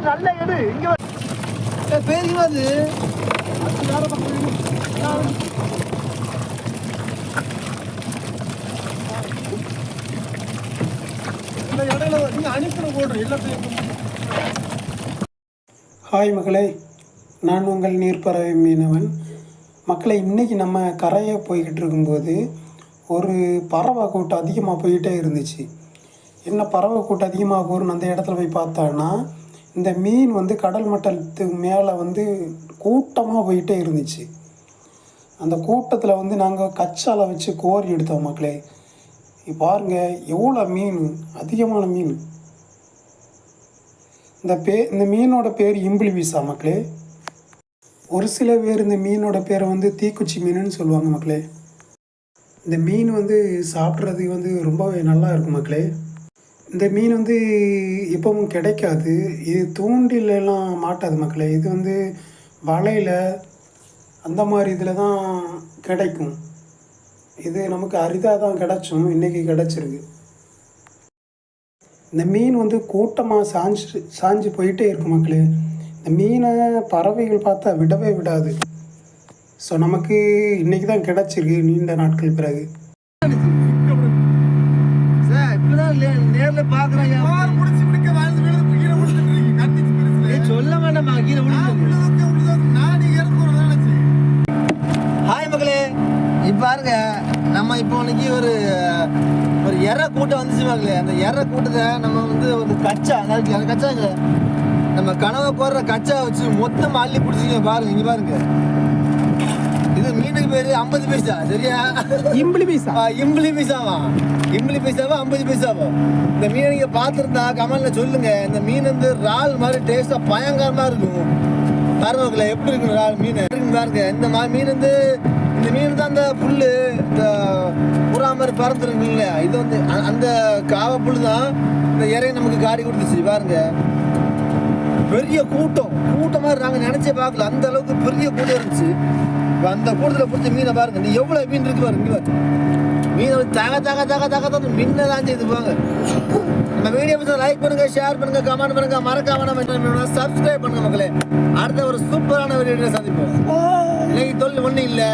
நல்ல எடு இங்க பேருங்க அது ஹாய் மகளே, நான் உங்கள் நீர்ப்பறவை மீனவன். மக்களை, இன்றைக்கி நம்ம கரையை போய்கிட்டு இருக்கும்போது ஒரு பறவை கூட்டம் அதிகமாக போய்கிட்டே இருந்துச்சு. என்ன பறவை கூட்டம் அதிகமாக போகிறோன்னு அந்த இடத்துல போய் பார்த்தோன்னா, இந்த மீன் கடல் மட்டத்துக்கு மேலே கூட்டமாக போய்கிட்டே இருந்துச்சு. அந்த கூட்டத்தில் நாங்கள் கச்சாலை வச்சு கோரி எடுத்தோம் மக்களே. பாருங்கள் எவ்வளோ மீன், அதிகமான மீன். இந்த மீனோட பேர் இம்பிளி பீஸா மக்களே. ஒரு சில பேர் இந்த மீனோட பேரை தீக்குச்சி மீனுன்னு சொல்லுவாங்க மக்களே. இந்த மீன் சாப்பிட்றதுக்கு ரொம்பவே நல்லா இருக்கும் மக்களே. இந்த மீன் எப்பவும் கிடைக்காது. இது தூண்டிலெல்லாம் மாட்டாது மக்களே. இது வலையில் அந்த மாதிரி இதில் தான் கிடைக்கும். இது நமக்கு அரிதாக தான் கிடச்சும், இன்றைக்கி கிடச்சிருக்கு. இந்த மீன் கூட்டமாக சாஞ்சு போயிட்டே இருக்கும் மக்களே. இந்த மீனை பறவைகள் பார்த்தா விடவே விடாது. ஸோ நமக்கு இன்றைக்கி தான் கிடச்சிருக்கு நீண்ட நாட்கள் பிறகு. நேரில் பார்க்குறேன் சொல்ல வேண்டாம். ஹாய் மக்களே, இப்போ பாருங்க, நம்ம இப்போ இன்னைக்கு ஒரு எரை கூட்டம் வந்துச்சு மக்களே. அந்த எரை கூட்டத்தை நம்ம ஒரு கச்சா, அதாவது அந்த கச்சாங்க நம்ம கனவை போடுற கச்சா வச்சு மொத்தமாக அள்ளி பிடிச்சிங்க பாருங்க. இங்கே பாருங்க, இது மீனுக்கு பேர் 50 பைசா. சரியா? இம்பிளி பைசா. இம்பிளி பைசாவா? இம்பிளி பைசாவா 50 பைசாவா? இந்த மீனை நீங்கள் பார்த்துருந்தா கமெண்ட்ல சொல்லுங்க. இந்த மீன் இறால் மாதிரி டேஸ்ட்டாக பயங்கரமாக இருக்கும். பாருங்க எப்படி இருக்குன்னு இறால் மீன் பாருங்க. இந்த மீன் இந்த மீன் தான் அந்த புல், இந்த புறா மாதிரி பறந்துருக்கு இல்லையா, இது அந்த காவை புல் தான் இந்த இறையை நமக்கு காடி கொடுத்துச்சு. பாருங்க பெரிய கூட்டமாக நாங்கள் நினைச்சே பார்க்கல, அந்த அளவுக்கு பெரிய கூட்டம் இருந்துச்சு. இப்போ அந்த கூட்டத்தில் பிடிச்ச மீனை பாருங்க. நீ எவ்வளோ மீன் இருக்கு பாருங்க. இங்கே மீன் தக மீனை தான் செய்து போங்க. நம்ம வீடியோ பிடிச்சா லைக் பண்ணுங்க, ஷேர் பண்ணுங்க, கமெண்ட் பண்ணுங்க, மறக்காம நம்ம சப்ஸ்கிரைப் பண்ணுங்க மக்களே. அடுத்த ஒரு சூப்பரான வீடியோ சந்திப்போம். இன்னைக்கு தொழில் ஒன்றும் இல்லை.